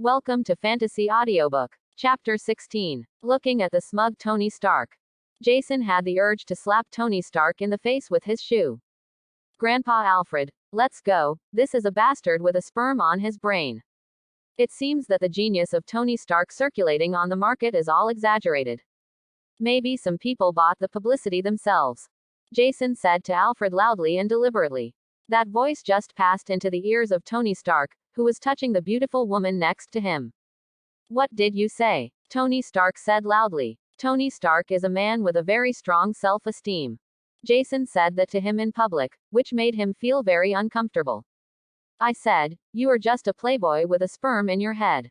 Welcome to Fantasy Audiobook. Chapter 16. Looking at the smug Tony Stark. Jason had the urge to slap Tony Stark in the face with his shoe. Grandpa Alfred, let's go, this is a bastard with a sperm on his brain. It seems that the genius of Tony Stark circulating on the market is all exaggerated. Maybe some people bought the publicity themselves. Jason said to Alfred loudly and deliberately. That voice just passed into the ears of Tony Stark, who was touching the beautiful woman next to him. What did you say? Tony Stark said loudly. Tony Stark is a man with a very strong self-esteem. Jason said that to him in public, which made him feel very uncomfortable. I said, you are just a playboy with a sperm in your head.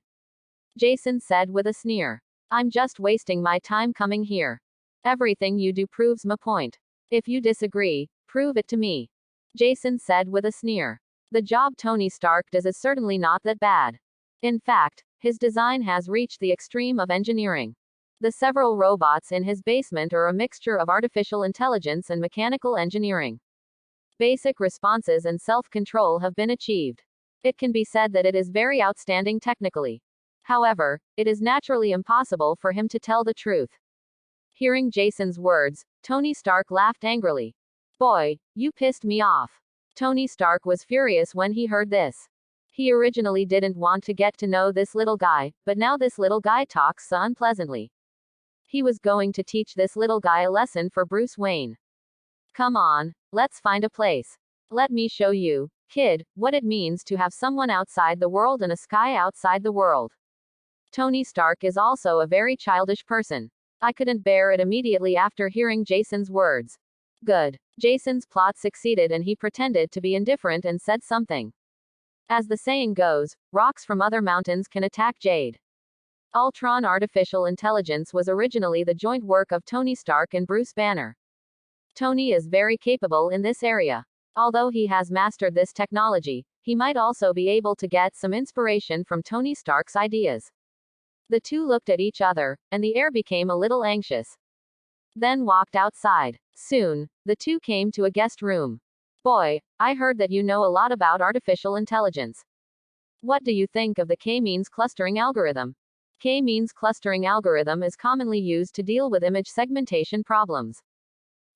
Jason said with a sneer. I'm just wasting my time coming here. Everything you do proves my point. If you disagree, prove it to me. Jason said with a sneer. The job Tony Stark does is certainly not that bad. In fact, his design has reached the extreme of engineering. The several robots in his basement are a mixture of artificial intelligence and mechanical engineering. Basic responses and self-control have been achieved. It can be said that it is very outstanding technically. However, it is naturally impossible for him to tell the truth. Hearing Jason's words, Tony Stark laughed angrily. Boy, you pissed me off. Tony Stark was furious when he heard this. He originally didn't want to get to know this little guy, but now this little guy talks so unpleasantly. He was going to teach this little guy a lesson for Bruce Wayne. Come on, let's find a place. Let me show you, kid, what it means to have someone outside the world and a sky outside the world. Tony Stark is also a very childish person. I couldn't bear it immediately after hearing Jason's words. Good. Jason's plot succeeded and he pretended to be indifferent and said something. As the saying goes, rocks from other mountains can attack Jade. Ultron artificial intelligence was originally the joint work of Tony Stark and Bruce Banner. Tony is very capable in this area. Although he has mastered this technology, he might also be able to get some inspiration from Tony Stark's ideas. The two looked at each other, and the air became a little anxious. Then walked outside. Soon, the two came to a guest room. Boy, I heard that you know a lot about artificial intelligence. What do you think of the K-means clustering algorithm? K-means clustering algorithm is commonly used to deal with image segmentation problems.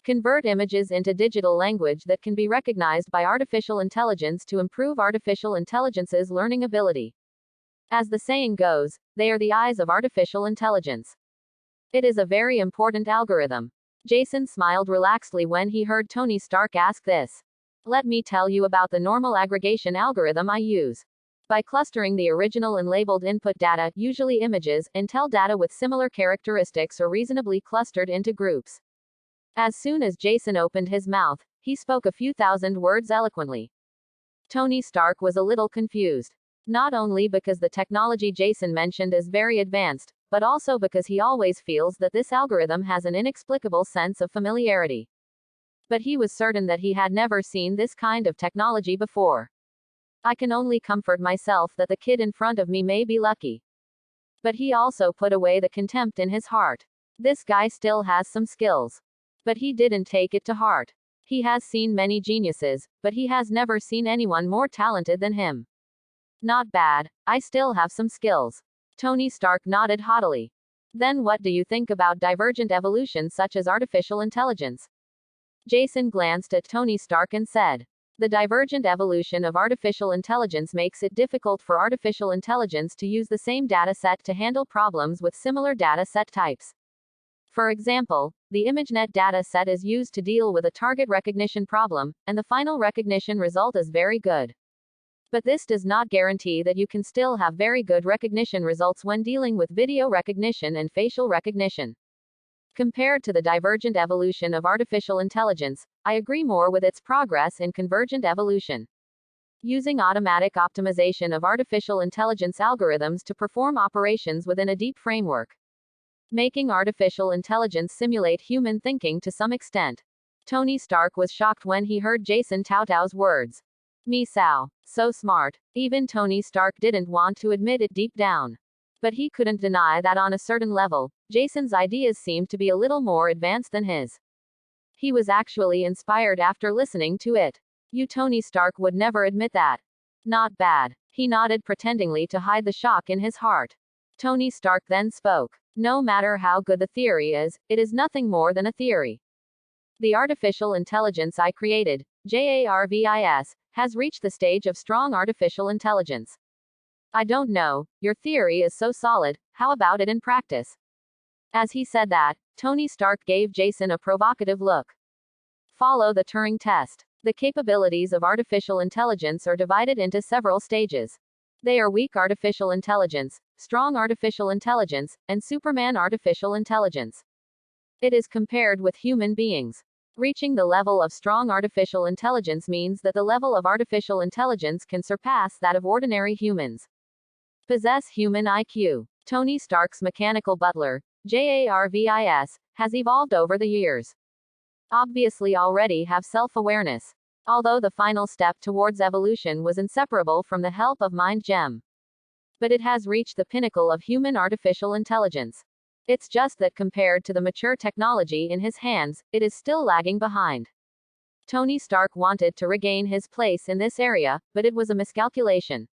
Convert images into digital language that can be recognized by artificial intelligence to improve artificial intelligence's learning ability. As the saying goes, they are the eyes of artificial intelligence. It is a very important algorithm. Jason smiled relaxedly when he heard Tony Stark ask this. Let me tell you about the normal aggregation algorithm I use. By clustering the original and labeled input data, usually images, Intel data with similar characteristics are reasonably clustered into groups. As soon as Jason opened his mouth, he spoke a few thousand words eloquently. Tony Stark was a little confused. Not only because the technology Jason mentioned is very advanced, but also because he always feels that this algorithm has an inexplicable sense of familiarity. But he was certain that he had never seen this kind of technology before. I can only comfort myself that the kid in front of me may be lucky. But he also put away the contempt in his heart. This guy still has some skills. But he didn't take it to heart. He has seen many geniuses, but he has never seen anyone more talented than him. Not bad, I still have some skills. Tony Stark nodded haughtily. Then what do you think about divergent evolution such as artificial intelligence? Jason glanced at Tony Stark and said. The divergent evolution of artificial intelligence makes it difficult for artificial intelligence to use the same data set to handle problems with similar data set types. For example, the ImageNet data set is used to deal with a target recognition problem, and the final recognition result is very good. But this does not guarantee that you can still have very good recognition results when dealing with video recognition and facial recognition. Compared to the divergent evolution of artificial intelligence, I agree more with its progress in convergent evolution. Using automatic optimization of artificial intelligence algorithms to perform operations within a deep framework. Making artificial intelligence simulate human thinking to some extent. Tony Stark was shocked when he heard Jason Taotao's words. Meow. So smart. Even Tony Stark didn't want to admit it deep down. But he couldn't deny that on a certain level, Jason's ideas seemed to be a little more advanced than his. He was actually inspired after listening to it. You Tony Stark would never admit that. Not bad. He nodded pretendingly to hide the shock in his heart. Tony Stark then spoke. No matter how good the theory is, it is nothing more than a theory. The artificial intelligence I created, JARVIS, has reached the stage of strong artificial intelligence. I don't know, your theory is so solid, how about it in practice? As he said that, Tony Stark gave Jason a provocative look. Follow the Turing test. The capabilities of artificial intelligence are divided into several stages. They are weak artificial intelligence, strong artificial intelligence, and Superman artificial intelligence. It is compared with human beings. Reaching the level of strong artificial intelligence means that the level of artificial intelligence can surpass that of ordinary humans. Possess human IQ. Tony Stark's mechanical butler, JARVIS, has evolved over the years. Obviously already have self-awareness. Although the final step towards evolution was inseparable from the help of Mind Gem. But it has reached the pinnacle of human artificial intelligence. It's just that compared to the mature technology in his hands, it is still lagging behind. Tony Stark wanted to regain his place in this area, but it was a miscalculation.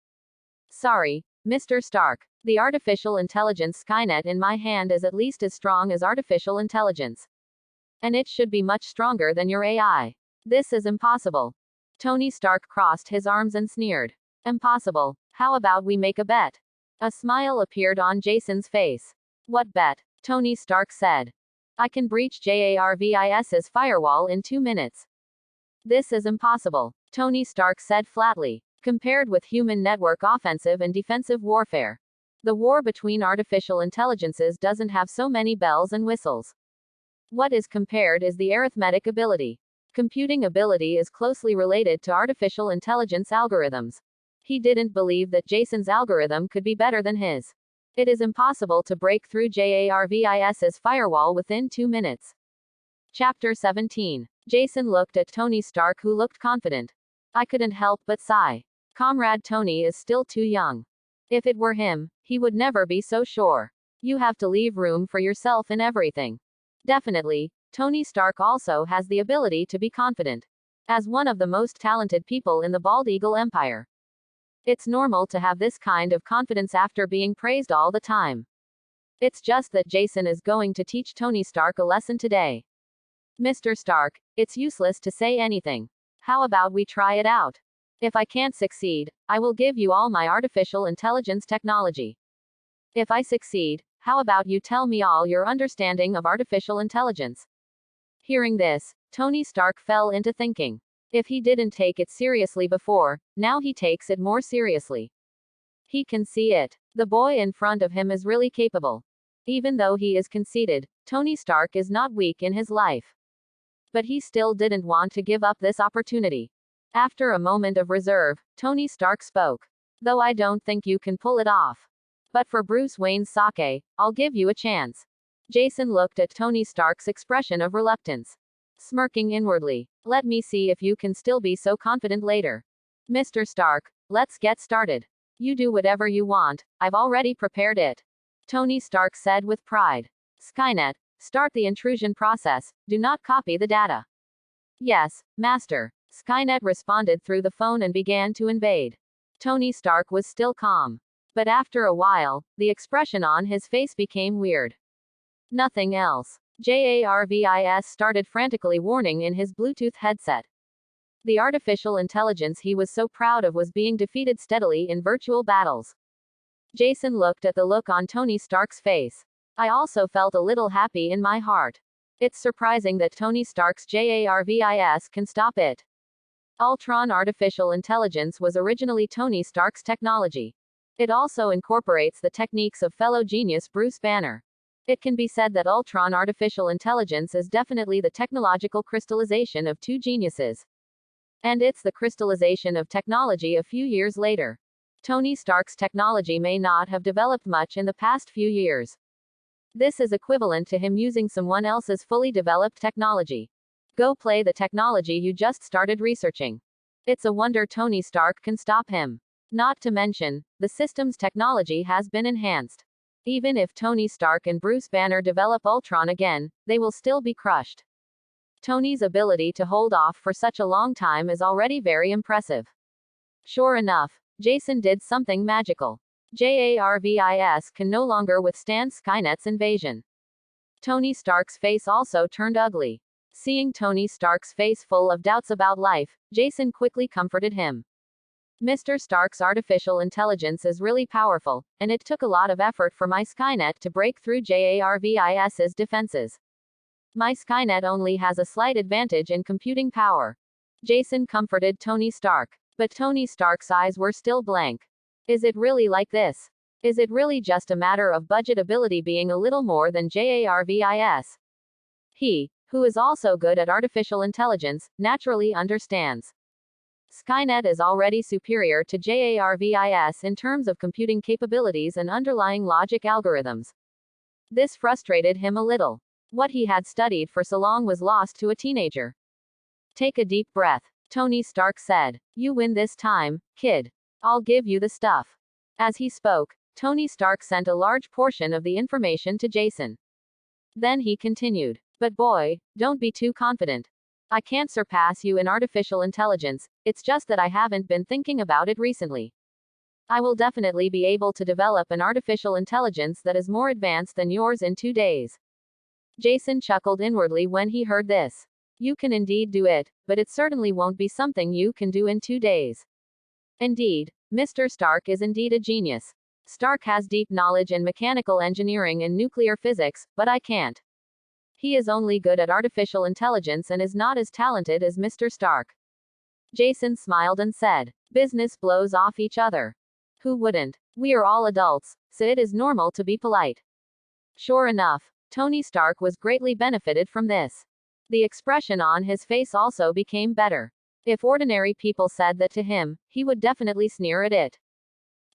Sorry, Mr. Stark. The artificial intelligence Skynet in my hand is at least as strong as artificial intelligence. And it should be much stronger than your AI. This is impossible. Tony Stark crossed his arms and sneered. Impossible. How about we make a bet? A smile appeared on Jason's face. What bet? Tony Stark said. I can breach JARVIS's firewall in 2 minutes. This is impossible, Tony Stark said flatly. Compared with human network offensive and defensive warfare, the war between artificial intelligences doesn't have so many bells and whistles. What is compared is the arithmetic ability. Computing ability is closely related to artificial intelligence algorithms. He didn't believe that Jason's algorithm could be better than his. It is impossible to break through JARVIS's firewall within 2 minutes. Chapter 17. Jason looked at Tony Stark, who looked confident. I couldn't help but sigh. Comrade Tony is still too young. If it were him, he would never be so sure. You have to leave room for yourself in everything. Definitely, Tony Stark also has the ability to be confident. As one of the most talented people in the Bald Eagle Empire. It's normal to have this kind of confidence after being praised all the time. It's just that Jason is going to teach Tony Stark a lesson today. Mr. Stark, it's useless to say anything. How about we try it out? If I can't succeed, I will give you all my artificial intelligence technology. If I succeed, how about you tell me all your understanding of artificial intelligence? Hearing this, Tony Stark fell into thinking. If he didn't take it seriously before, now he takes it more seriously. He can see it. The boy in front of him is really capable. Even though he is conceited, Tony Stark is not weak in his life. But he still didn't want to give up this opportunity. After a moment of reserve, Tony Stark spoke. Though I don't think you can pull it off. But for Bruce Wayne's sake, I'll give you a chance. Jason looked at Tony Stark's expression of reluctance. Smirking inwardly. Let me see if you can still be so confident later. Mr. Stark, let's get started. You do whatever you want, I've already prepared it. Tony Stark said with pride. Skynet, start the intrusion process, do not copy the data. Yes, Master. Skynet responded through the phone and began to invade. Tony Stark was still calm. But after a while, the expression on his face became weird. Nothing else. JARVIS started frantically warning in his Bluetooth headset. The artificial intelligence he was so proud of was being defeated steadily in virtual battles. Jason looked at the look on Tony Stark's face. I also felt a little happy in my heart. It's surprising that Tony Stark's JARVIS can stop it. Ultron artificial intelligence was originally Tony Stark's technology. It also incorporates the techniques of fellow genius Bruce Banner. It can be said that Ultron artificial intelligence is definitely the technological crystallization of two geniuses. And it's the crystallization of technology a few years later. Tony Stark's technology may not have developed much in the past few years. This is equivalent to him using someone else's fully developed technology. Go play the technology you just started researching. It's a wonder Tony Stark can stop him. Not to mention, the system's technology has been enhanced. Even if Tony Stark and Bruce Banner develop Ultron again, they will still be crushed. Tony's ability to hold off for such a long time is already very impressive. Sure enough, Jason did something magical. JARVIS can no longer withstand Skynet's invasion. Tony Stark's face also turned ugly. Seeing Tony Stark's face full of doubts about life, Jason quickly comforted him. Mr. Stark's artificial intelligence is really powerful, and it took a lot of effort for my Skynet to break through JARVIS's defenses. My Skynet only has a slight advantage in computing power. Jason comforted Tony Stark. But Tony Stark's eyes were still blank. Is it really like this? Is it really just a matter of budget ability being a little more than JARVIS? He, who is also good at artificial intelligence, naturally understands. Skynet is already superior to JARVIS in terms of computing capabilities and underlying logic algorithms. This frustrated him a little. What he had studied for so long was lost to a teenager. Take a deep breath. Tony Stark said. You win this time, kid. I'll give you the stuff. As he spoke, Tony Stark sent a large portion of the information to Jason. Then he continued. But boy, don't be too confident. I can't surpass you in artificial intelligence, it's just that I haven't been thinking about it recently. I will definitely be able to develop an artificial intelligence that is more advanced than yours in 2 days. Jason chuckled inwardly when he heard this. You can indeed do it, but it certainly won't be something you can do in 2 days. Indeed, Mr. Stark is indeed a genius. Stark has deep knowledge in mechanical engineering and nuclear physics, but I can't. He is only good at artificial intelligence and is not as talented as Mr. Stark. Jason smiled and said, business blows off each other. Who wouldn't? We are all adults, so it is normal to be polite. Sure enough, Tony Stark was greatly benefited from this. The expression on his face also became better. If ordinary people said that to him, he would definitely sneer at it.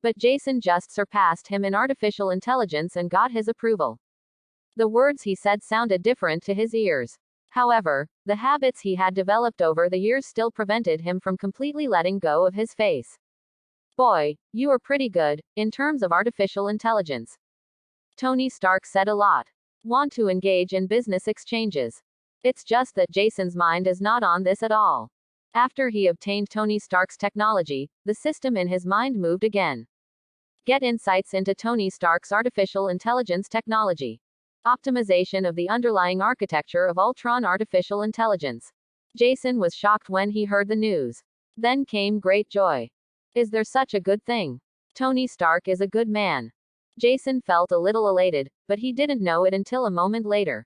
But Jason just surpassed him in artificial intelligence and got his approval. The words he said sounded different to his ears. However, the habits he had developed over the years still prevented him from completely letting go of his face. Boy, you are pretty good, in terms of artificial intelligence. Tony Stark said a lot. Want to engage in business exchanges. It's just that Jason's mind is not on this at all. After he obtained Tony Stark's technology, the system in his mind moved again. Get insights into Tony Stark's artificial intelligence technology. Optimization of the underlying architecture of Ultron artificial intelligence. Jason was shocked when he heard the news. Then came great joy. Is there such a good thing? Tony Stark is a good man. Jason felt a little elated, but he didn't know it until a moment later.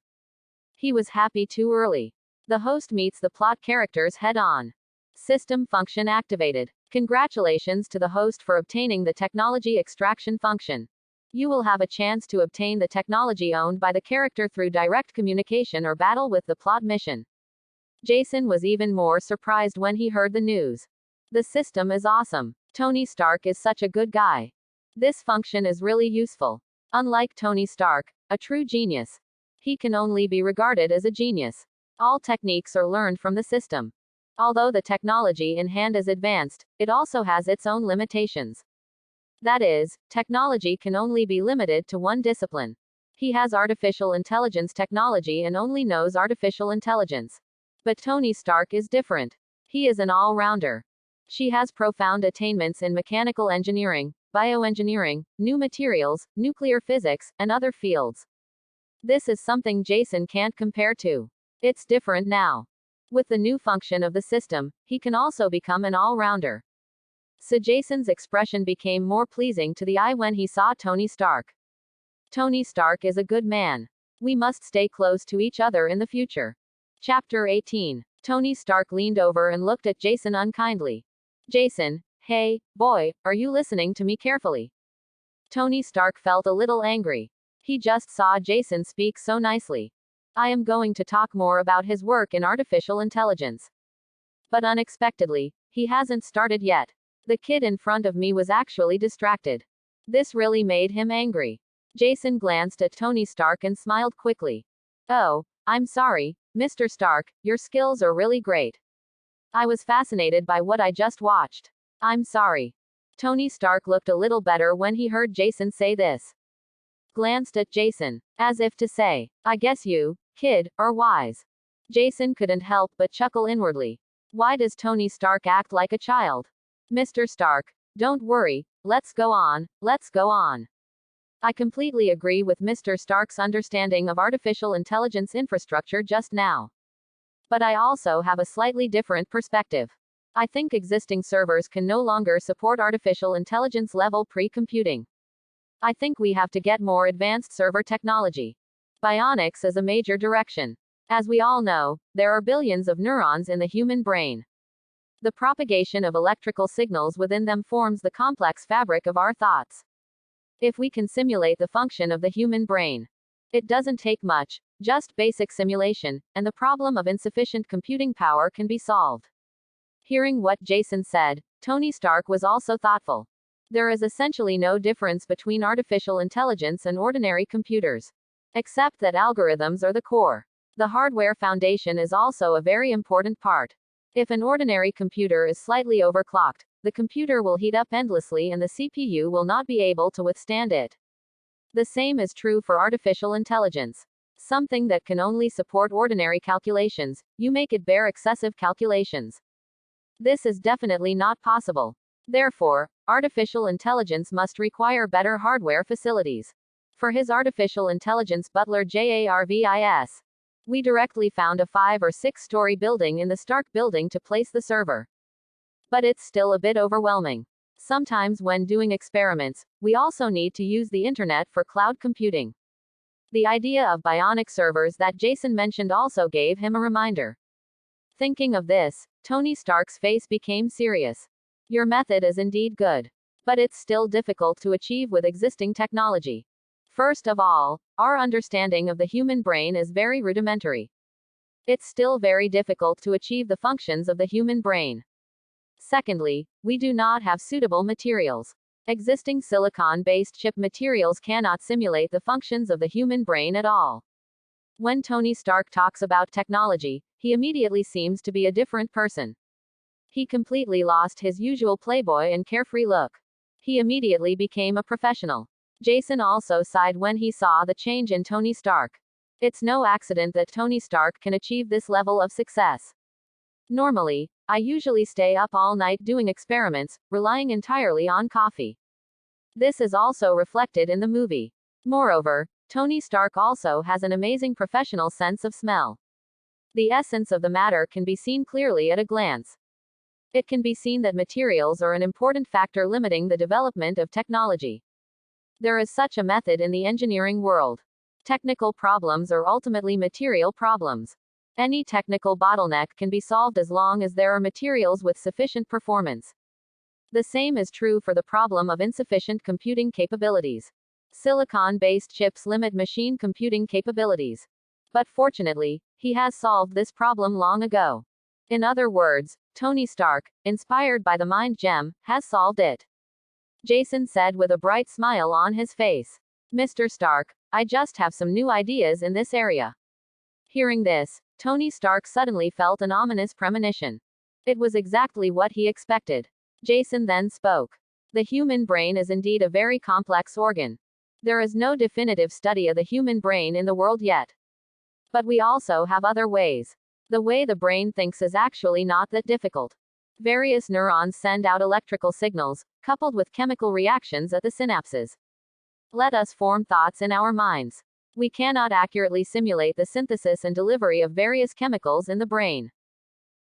He was happy too early. The host meets the plot characters head-on. System function activated. Congratulations to the host for obtaining the technology extraction function. You will have a chance to obtain the technology owned by the character through direct communication or battle with the plot mission. Jason was even more surprised when he heard the news. The system is awesome. Tony Stark is such a good guy. This function is really useful. Unlike Tony Stark, a true genius, he can only be regarded as a genius. All techniques are learned from the system. Although the technology in hand is advanced, it also has its own limitations. That is, technology can only be limited to one discipline. He has artificial intelligence technology and only knows artificial intelligence. But Tony Stark is different. He is an all-rounder. She has profound attainments in mechanical engineering, bioengineering, new materials, nuclear physics, and other fields. This is something Jason can't compare to. It's different now. With the new function of the system, he can also become an all-rounder. So Jason's expression became more pleasing to the eye when he saw Tony Stark. Tony Stark is a good man. We must stay close to each other in the future. Chapter 18. Tony Stark leaned over and looked at Jason unkindly. Jason, hey, boy, are you listening to me carefully? Tony Stark felt a little angry. He just saw Jason speak so nicely. I am going to talk more about his work in artificial intelligence. But unexpectedly, he hasn't started yet. The kid in front of me was actually distracted. This really made him angry. Jason glanced at Tony Stark and smiled quickly. Oh, I'm sorry, Mr. Stark, your skills are really great. I was fascinated by what I just watched. I'm sorry. Tony Stark looked a little better when he heard Jason say this. Glanced at Jason, as if to say, I guess you, kid, are wise. Jason couldn't help but chuckle inwardly. Why does Tony Stark act like a child? Mr. Stark, Don't worry, let's go on, let's go on. I completely agree with Mr. Stark's understanding of artificial intelligence infrastructure just now. But I also have a slightly different perspective. I think existing servers can no longer support artificial intelligence level pre-computing. I think we have to get more advanced server technology. Bionics is a major direction. As we all know, there are billions of neurons in the human brain. The propagation of electrical signals within them forms the complex fabric of our thoughts. If we can simulate the function of the human brain, it doesn't take much, just basic simulation, and the problem of insufficient computing power can be solved. Hearing what Jason said, Tony Stark was also thoughtful. There is essentially no difference between artificial intelligence and ordinary computers, except that algorithms are the core. The hardware foundation is also a very important part. If an ordinary computer is slightly overclocked, the computer will heat up endlessly and the CPU will not be able to withstand it. The same is true for artificial intelligence. Something that can only support ordinary calculations, you make it bear excessive calculations. This is definitely not possible. Therefore, artificial intelligence must require better hardware facilities. For his artificial intelligence butler JARVIS, we directly found a 5 or 6 story building in the Stark building to place the server. But it's still a bit overwhelming. Sometimes when doing experiments, we also need to use the internet for cloud computing. The idea of bionic servers that Jason mentioned also gave him a reminder. Thinking of this, Tony Stark's face became serious. Your method is indeed good. But it's still difficult to achieve with existing technology. First of all, our understanding of the human brain is very rudimentary. It's still very difficult to achieve the functions of the human brain. Secondly, we do not have suitable materials. Existing silicon-based chip materials cannot simulate the functions of the human brain at all. When Tony Stark talks about technology, he immediately seems to be a different person. He completely lost his usual playboy and carefree look. He immediately became a professional. Jason also sighed when he saw the change in Tony Stark. It's no accident that Tony Stark can achieve this level of success. Normally, I usually stay up all night doing experiments, relying entirely on coffee. This is also reflected in the movie. Moreover, Tony Stark also has an amazing professional sense of smell. The essence of the matter can be seen clearly at a glance. It can be seen that materials are an important factor limiting the development of technology. There is such a method in the engineering world. Technical problems are ultimately material problems. Any technical bottleneck can be solved as long as there are materials with sufficient performance. The same is true for the problem of insufficient computing capabilities. Silicon-based chips limit machine computing capabilities. But fortunately, he has solved this problem long ago. In other words, Tony Stark, inspired by the Mind Gem, has solved it. Jason said with a bright smile on his face. Mr. Stark, I just have some new ideas in this area. Hearing this, Tony Stark suddenly felt an ominous premonition. It was exactly what he expected. Jason then spoke. The human brain is indeed a very complex organ. There is no definitive study of the human brain in the world yet. But we also have other ways. The way the brain thinks is actually not that difficult. Various neurons send out electrical signals, coupled with chemical reactions at the synapses. Let us form thoughts in our minds. We cannot accurately simulate the synthesis and delivery of various chemicals in the brain.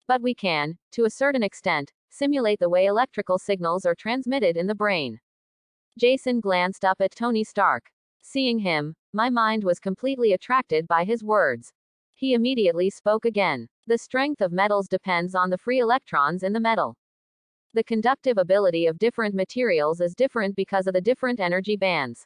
But we can, to a certain extent, simulate the way electrical signals are transmitted in the brain. Jason glanced up at Tony Stark. Seeing him, my mind was completely attracted by his words. He immediately spoke again. The strength of metals depends on the free electrons in the metal. The conductive ability of different materials is different because of the different energy bands.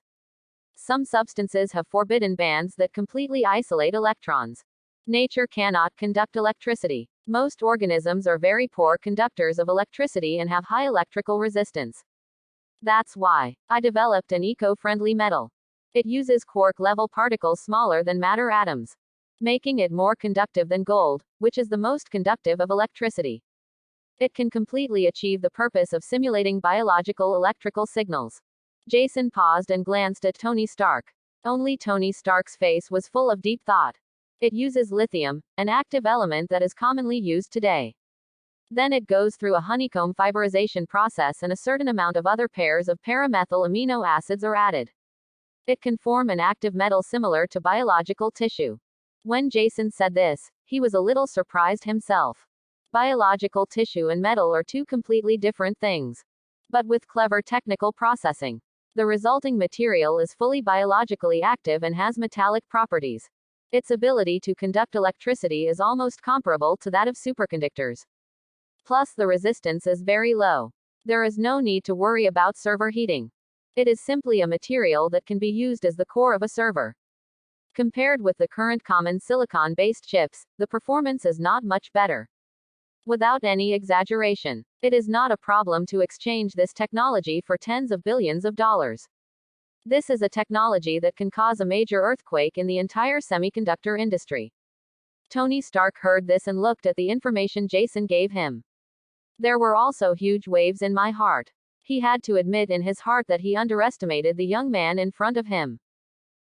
Some substances have forbidden bands that completely isolate electrons. Nature cannot conduct electricity. Most organisms are very poor conductors of electricity and have high electrical resistance. That's why I developed an eco-friendly metal. It uses quark-level particles smaller than matter atoms, making it more conductive than gold, which is the most conductive of electricity. It can completely achieve the purpose of simulating biological electrical signals. Jason paused and glanced at Tony Stark. Only Tony Stark's face was full of deep thought. It uses lithium, an active element that is commonly used today. Then it goes through a honeycomb fiberization process and a certain amount of other pairs of paramethyl amino acids are added. It can form an active metal similar to biological tissue. When Jason said this, he was a little surprised himself. Biological tissue and metal are two completely different things. But with clever technical processing, the resulting material is fully biologically active and has metallic properties. Its ability to conduct electricity is almost comparable to that of superconductors. Plus, the resistance is very low. There is no need to worry about server heating. It is simply a material that can be used as the core of a server. Compared with the current common silicon-based chips, the performance is not much better. Without any exaggeration, it is not a problem to exchange this technology for tens of billions of dollars. This is a technology that can cause a major earthquake in the entire semiconductor industry. Tony Stark heard this and looked at the information Jason gave him. There were also huge waves in my heart. He had to admit in his heart that he underestimated the young man in front of him.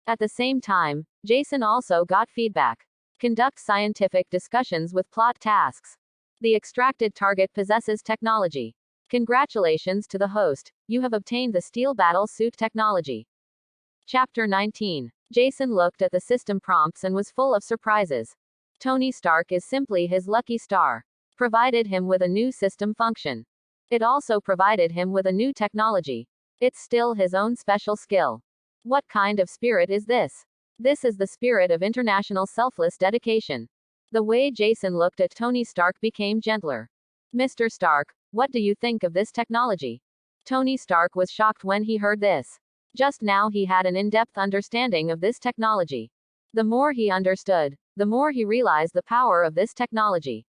At the same time, Jason also got feedback. Conduct scientific discussions with plot tasks. The extracted target possesses technology. Congratulations to the host, you have obtained the steel battle suit technology. Chapter 19. Jason looked at the system prompts and was full of surprises. Tony Stark is simply his lucky star. Provided him with a new system function. It also provided him with a new technology. It's still his own special skill. What kind of spirit is this? This is the spirit of international selfless dedication. The way Jason looked at Tony Stark became gentler. Mr. Stark, what do you think of this technology? Tony Stark was shocked when he heard this. Just now he had an in-depth understanding of this technology. The more he understood, the more he realized the power of this technology.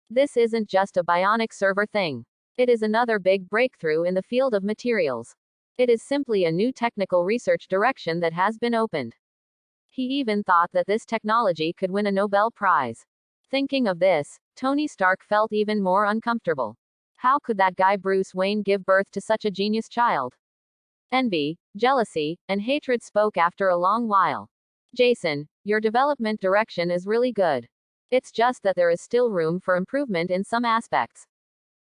This isn't just a bionic server thing. It is another big breakthrough in the field of materials. It is simply a new technical research direction that has been opened. He even thought that this technology could win a Nobel Prize. Thinking of this, Tony Stark felt even more uncomfortable. How could that guy Bruce Wayne give birth to such a genius child? Envy, jealousy, and hatred spoke after a long while. Jason, your development direction is really good. It's just that there is still room for improvement in some aspects.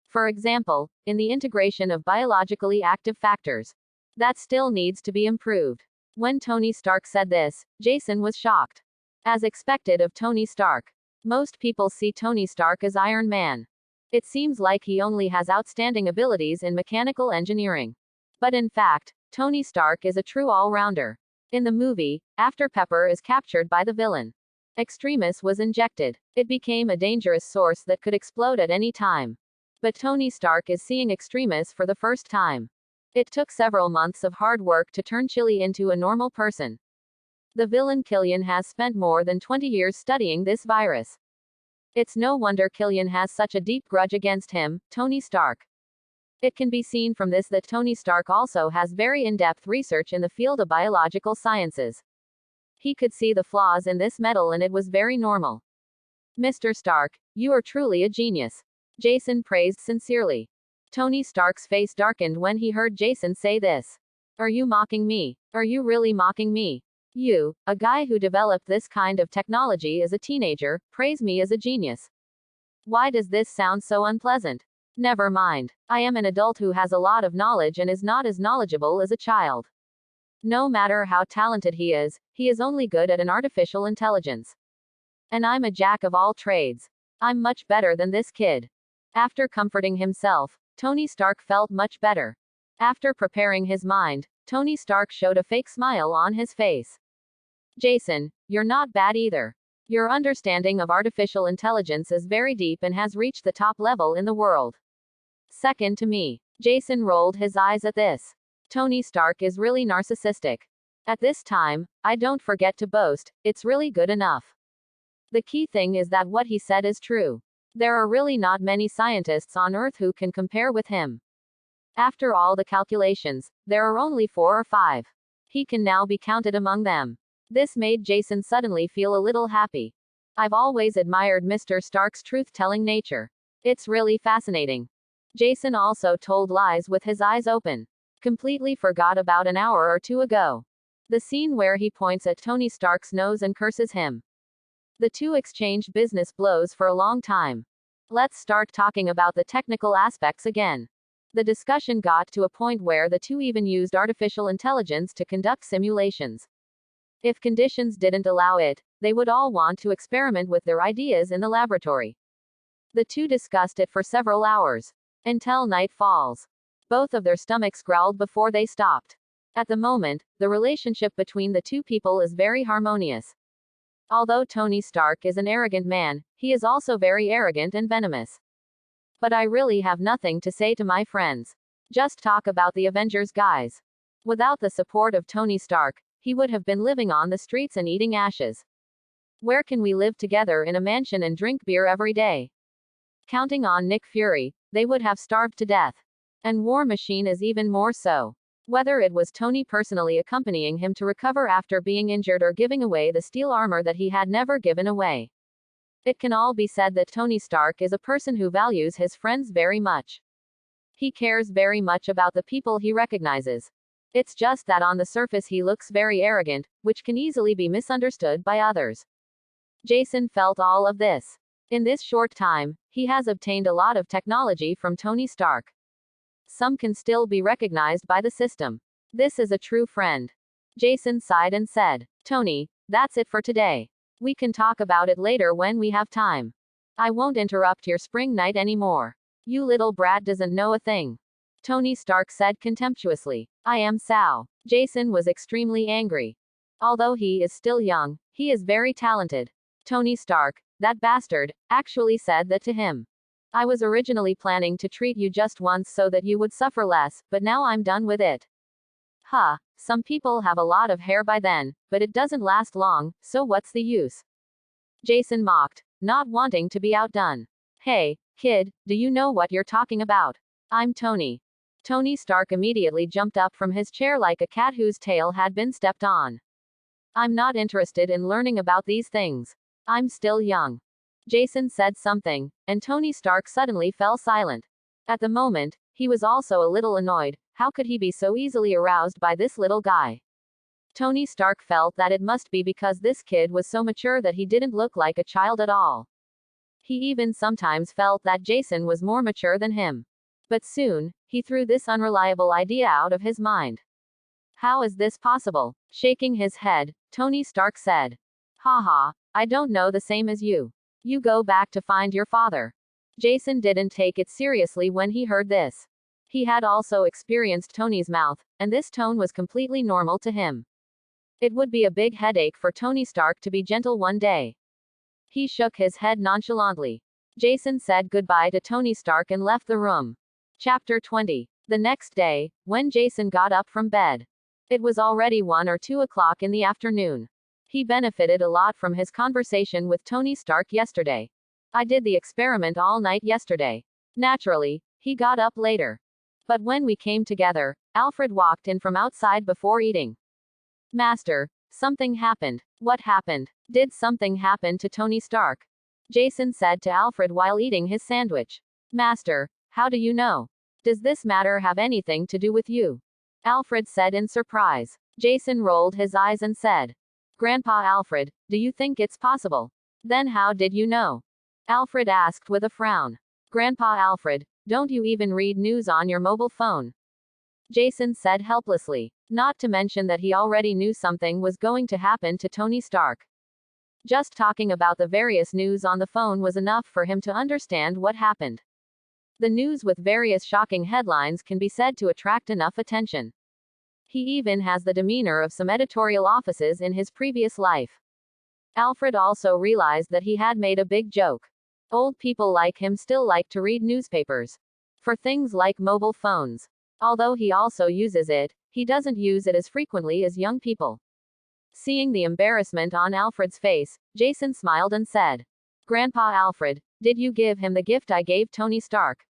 For example, in the integration of biologically active factors. That still needs to be improved. When Tony Stark said this, Jason was shocked. As expected of Tony Stark. Most people see Tony Stark as Iron Man. It seems like he only has outstanding abilities in mechanical engineering. But in fact, Tony Stark is a true all-rounder. In the movie, after Pepper is captured by the villain, Extremis was injected. It became a dangerous source that could explode at any time. But Tony Stark is seeing Extremis for the first time. It took several months of hard work to turn Chili into a normal person. The villain Killian has spent more than 20 years studying this virus. It's no wonder Killian has such a deep grudge against him, Tony Stark. It can be seen from this that Tony Stark also has very in-depth research in the field of biological sciences. He could see the flaws in this metal and it was very normal. Mr. Stark, you are truly a genius. Jason praised sincerely. Tony Stark's face darkened when he heard Jason say this. Are you mocking me? Are you really mocking me? You, a guy who developed this kind of technology as a teenager, praise me as a genius. Why does this sound so unpleasant? Never mind. I am an adult who has a lot of knowledge and is not as knowledgeable as a child. No matter how talented he is only good at an artificial intelligence. And I'm a jack of all trades. I'm much better than this kid. After comforting himself, Tony Stark felt much better. After preparing his mind, Tony Stark showed a fake smile on his face. Jason, you're not bad either. Your understanding of artificial intelligence is very deep and has reached the top level in the world. Second to me. Jason rolled his eyes at this. Tony Stark is really narcissistic. At this time, I don't forget to boast, it's really good enough. The key thing is that what he said is true. There are really not many scientists on Earth who can compare with him. After all the calculations, there are only 4 or 5. He can now be counted among them. This made Jason suddenly feel a little happy. I've always admired Mr. Stark's truth-telling nature. It's really fascinating. Jason also told lies with his eyes open. Completely forgot about an hour or 2 ago. The scene where he points at Tony Stark's nose and curses him. The two exchanged business blows for a long time. Let's start talking about the technical aspects again. The discussion got to a point where the two even used artificial intelligence to conduct simulations. If conditions didn't allow it, they would all want to experiment with their ideas in the laboratory. The two discussed it for several hours. Until night falls. Both of their stomachs growled before they stopped. At the moment, the relationship between the two people is very harmonious. Although Tony Stark is an arrogant man, he is also very arrogant and venomous. But I really have nothing to say to my friends. Just talk about the Avengers, guys. Without the support of Tony Stark, he would have been living on the streets and eating ashes. Where can we live together in a mansion and drink beer every day? Counting on Nick Fury, they would have starved to death. And War Machine is even more so. Whether it was Tony personally accompanying him to recover after being injured or giving away the steel armor that he had never given away. It can all be said that Tony Stark is a person who values his friends very much. He cares very much about the people he recognizes. It's just that on the surface he looks very arrogant, which can easily be misunderstood by others. Jason felt all of this. In this short time, he has obtained a lot of technology from Tony Stark. Some can still be recognized by the system. This is a true friend. Jason sighed and said, Tony, that's it for today. We can talk about it later when we have time. I won't interrupt your spring night anymore. You little brat doesn't know a thing. Tony Stark said contemptuously. I am Sal. Jason was extremely angry. Although he is still young, he is very talented. Tony Stark, that bastard, actually said that to him. I was originally planning to treat you just once so that you would suffer less, but now I'm done with it. Huh, some people have a lot of hair by then, but it doesn't last long, so what's the use? Jason mocked, not wanting to be outdone. Hey, kid, do you know what you're talking about? I'm Tony. Tony Stark immediately jumped up from his chair like a cat whose tail had been stepped on. I'm not interested in learning about these things. I'm still young. Jason said something, and Tony Stark suddenly fell silent. At the moment, he was also a little annoyed. How could he be so easily aroused by this little guy? Tony Stark felt that it must be because this kid was so mature that he didn't look like a child at all. He even sometimes felt that Jason was more mature than him. But soon, he threw this unreliable idea out of his mind. How is this possible? Shaking his head, Tony Stark said. Haha, I don't know the same as you. You go back to find your father. Jason didn't take it seriously when he heard this. He had also experienced Tony's mouth, and this tone was completely normal to him. It would be a big headache for Tony Stark to be gentle one day. He shook his head nonchalantly. Jason said goodbye to Tony Stark and left the room. Chapter 20. The next day, when Jason got up from bed, it was already 1 or 2 o'clock in the afternoon. He benefited a lot from his conversation with Tony Stark yesterday. I did the experiment all night yesterday. Naturally, he got up later. But when we came together, Alfred walked in from outside before eating. Master, something happened. What happened? Did something happen to Tony Stark? Jason said to Alfred while eating his sandwich. Master, how do you know? Does this matter have anything to do with you? Alfred said in surprise. Jason rolled his eyes and said, Grandpa Alfred, do you think it's possible? Then how did you know? Alfred asked with a frown. Grandpa Alfred, don't you even read news on your mobile phone? Jason said helplessly. Not to mention that he already knew something was going to happen to Tony Stark. Just talking about the various news on the phone was enough for him to understand what happened. The news with various shocking headlines can be said to attract enough attention. He even has the demeanor of some editorial offices in his previous life. Alfred also realized that he had made a big joke. Old people like him still like to read newspapers. For things like mobile phones. Although he also uses it, he doesn't use it as frequently as young people. Seeing the embarrassment on Alfred's face, Jason smiled and said, Grandpa Alfred, did you give him the gift I gave Tony Stark?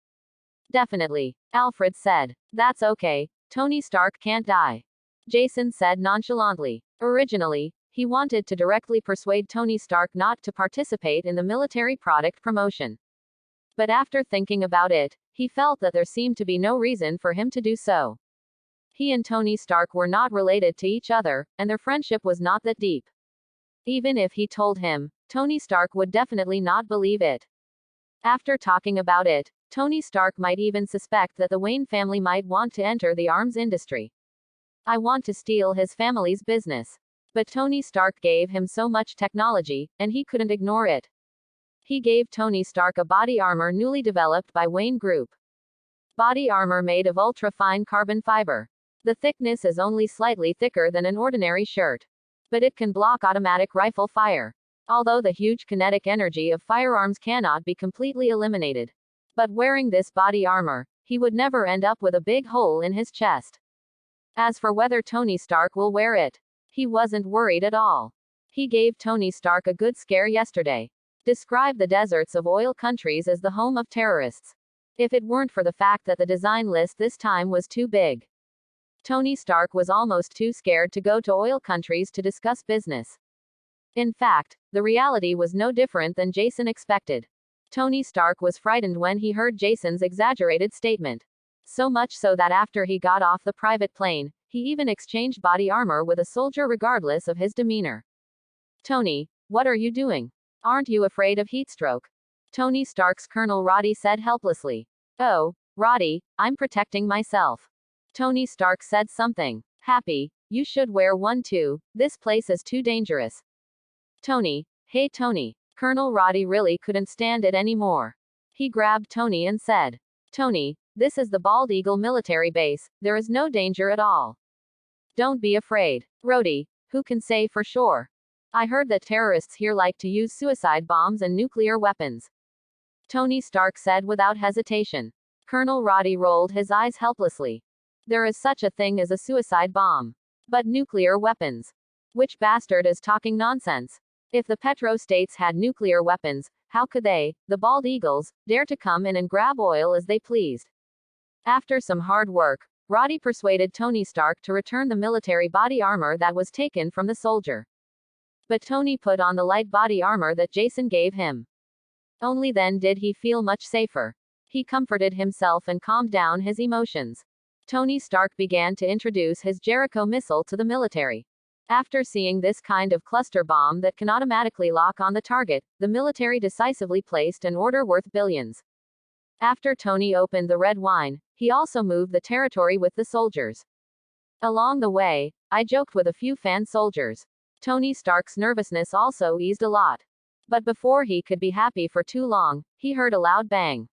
Definitely, Alfred said. That's okay. Tony Stark can't die. Jason said nonchalantly. Originally, he wanted to directly persuade Tony Stark not to participate in the military product promotion. But after thinking about it, he felt that there seemed to be no reason for him to do so. He and Tony Stark were not related to each other, and their friendship was not that deep. Even if he told him, Tony Stark would definitely not believe it. After talking about it, Tony Stark might even suspect that the Wayne family might want to enter the arms industry. I want to steal his family's business. But Tony Stark gave him so much technology, and he couldn't ignore it. He gave Tony Stark a body armor newly developed by Wayne Group. Body armor made of ultra-fine carbon fiber. The thickness is only slightly thicker than an ordinary shirt. But it can block automatic rifle fire. Although the huge kinetic energy of firearms cannot be completely eliminated. But wearing this body armor, he would never end up with a big hole in his chest. As for whether Tony Stark will wear it, he wasn't worried at all. He gave Tony Stark a good scare yesterday. Described the deserts of oil countries as the home of terrorists. If it weren't for the fact that the design list this time was too big. Tony Stark was almost too scared to go to oil countries to discuss business. In fact, the reality was no different than Jason expected. Tony Stark was frightened when he heard Jason's exaggerated statement. So much so that after he got off the private plane, he even exchanged body armor with a soldier regardless of his demeanor. Tony, what are you doing? Aren't you afraid of heatstroke? Tony Stark's Colonel Roddy said helplessly. Oh, Roddy, I'm protecting myself. Tony Stark said something happy. You should wear one too, this place is too dangerous. Tony, hey Tony. Colonel Roddy really couldn't stand it anymore. He grabbed Tony and said, Tony, this is the Bald Eagle military base, there is no danger at all. Don't be afraid. Roddy, who can say for sure? I heard that terrorists here like to use suicide bombs and nuclear weapons. Tony Stark said without hesitation. Colonel Roddy rolled his eyes helplessly. There is such a thing as a suicide bomb. But nuclear weapons. Which bastard is talking nonsense? If the petrostates had nuclear weapons, how could they, the Bald Eagles, dare to come in and grab oil as they pleased? After some hard work, Roddy persuaded Tony Stark to return the military body armor that was taken from the soldier. But Tony put on the light body armor that Jason gave him. Only then did he feel much safer. He comforted himself and calmed down his emotions. Tony Stark began to introduce his Jericho missile to the military. After seeing this kind of cluster bomb that can automatically lock on the target, the military decisively placed an order worth billions. After Tony opened the red wine, he also moved the territory with the soldiers. Along the way, I joked with a few fan soldiers. Tony Stark's nervousness also eased a lot. But before he could be happy for too long, he heard a loud bang.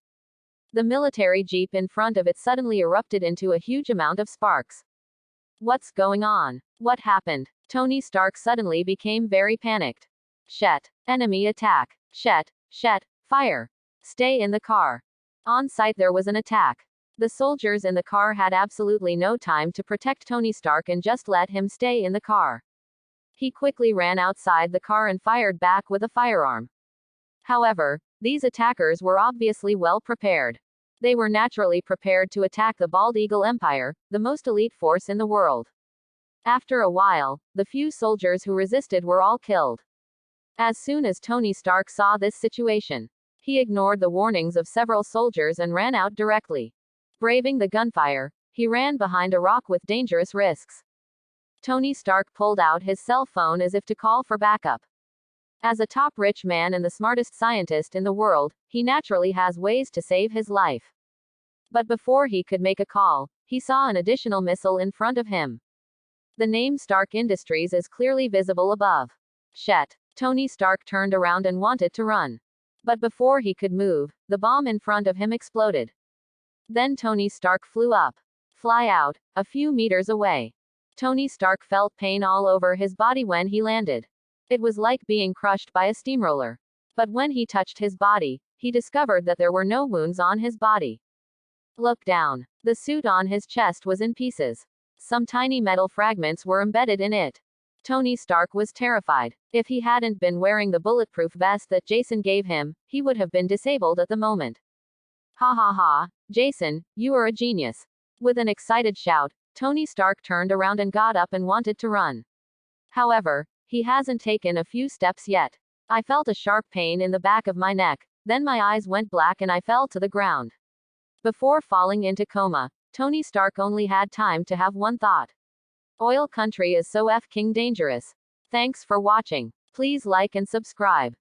The military jeep in front of it suddenly erupted into a huge amount of sparks. What's going on? What happened? Tony Stark suddenly became very panicked. Shit. Enemy attack. Shit. Fire. Stay in the car. On sight there was an attack. The soldiers in the car had absolutely no time to protect Tony Stark and just let him stay in the car. He quickly ran outside the car and fired back with a firearm. However, these attackers were obviously well prepared. They were naturally prepared to attack the Bald Eagle Empire, the most elite force in the world. After a while, the few soldiers who resisted were all killed. As soon as Tony Stark saw this situation, he ignored the warnings of several soldiers and ran out directly. Braving the gunfire, he ran behind a rock with dangerous risks. Tony Stark pulled out his cell phone as if to call for backup. As a top rich man and the smartest scientist in the world, he naturally has ways to save his life. But before he could make a call, he saw an additional missile in front of him. The name Stark Industries is clearly visible above. Shit. Tony Stark turned around and wanted to run. But before he could move, the bomb in front of him exploded. Then Tony Stark flew up. Fly out, a few meters away. Tony Stark felt pain all over his body when he landed. It was like being crushed by a steamroller. But when he touched his body, he discovered that there were no wounds on his body. Look down. The suit on his chest was in pieces. Some tiny metal fragments were embedded in it. Tony Stark was terrified. If he hadn't been wearing the bulletproof vest that Jason gave him, he would have been disabled at the moment. Ha ha ha, Jason, you are a genius. With an excited shout, Tony Stark turned around and got up and wanted to run. However, he hasn't taken a few steps yet. I felt a sharp pain in the back of my neck, then my eyes went black and I fell to the ground. Before falling into coma, Tony Stark only had time to have one thought. Oil country is so f-king dangerous. Thanks for watching. Please like and subscribe.